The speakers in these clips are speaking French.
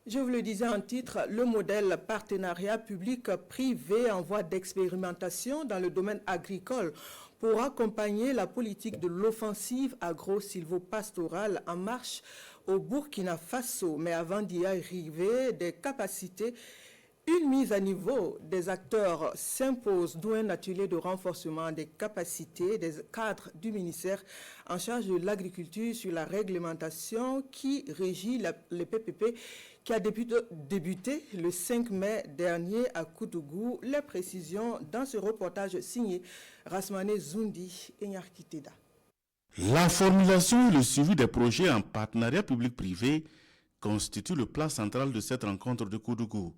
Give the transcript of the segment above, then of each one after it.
Je vous le disais en titre, le modèle partenariat public-privé en voie d'expérimentation dans le domaine agricole pour accompagner la politique de l'offensive agro-silvopastorale en marche au Burkina Faso. Mais avant d'y arriver, des capacités, une mise à niveau des acteurs s'impose, d'où un atelier de renforcement des capacités des cadres du ministère en charge de l'agriculture sur la réglementation qui régit les PPP qui a débuté le 5 mai dernier à Koudougou. Les précisions dans ce reportage signé Rasmane Zoundi et Nyarkiteda. La formulation et le suivi des projets en partenariat public-privé constituent le plan central de cette rencontre de Koudougou.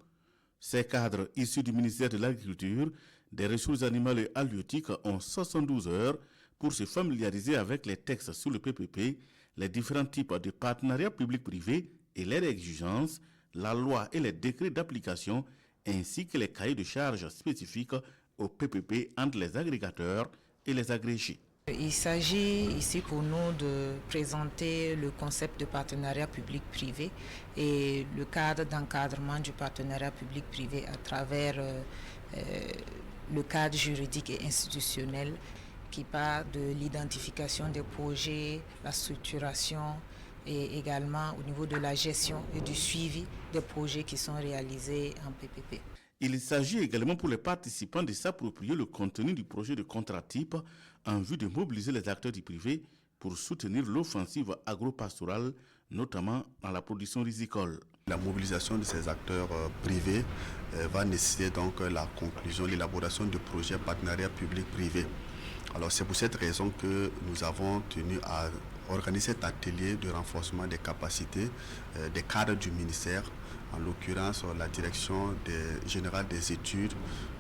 Ces cadres issus du ministère de l'Agriculture, des Ressources animales et halieutiques ont 72 heures pour se familiariser avec les textes sur le PPP, les différents types de partenariats public-privé et leurs exigences, la loi et les décrets d'application, ainsi que les cahiers de charges spécifiques au PPP entre les agrégateurs et les agrégés. Il s'agit ici pour nous de présenter le concept de partenariat public-privé et le cadre d'encadrement du partenariat public-privé à travers le cadre juridique et institutionnel qui part de l'identification des projets, la structuration et également au niveau de la gestion et du suivi des projets qui sont réalisés en PPP. Il s'agit également pour les participants de s'approprier le contenu du projet de contrat type en vue de mobiliser les acteurs du privé pour soutenir l'offensive agro-pastorale, notamment dans la production risicole. La mobilisation de ces acteurs privés va nécessiter donc la conclusion, l'élaboration de projets partenariat public-privé. Alors c'est pour cette raison que nous avons tenu à organiser cet atelier de renforcement des capacités des cadres du ministère, en l'occurrence la direction générale des études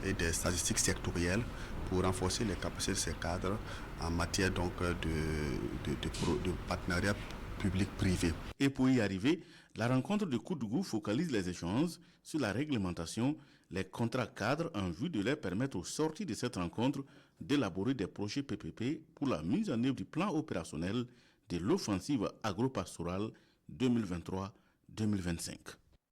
et des statistiques sectorielles, pour renforcer les capacités de ces cadres en matière donc de partenariat public-privé. Et pour y arriver, la rencontre de Koudougou focalise les échanges sur la réglementation, les contrats cadres en vue de leur permettre aux sorties de cette rencontre d'élaborer des projets PPP pour la mise en œuvre du plan opérationnel de l'offensive agro-pastorale 2023-2025.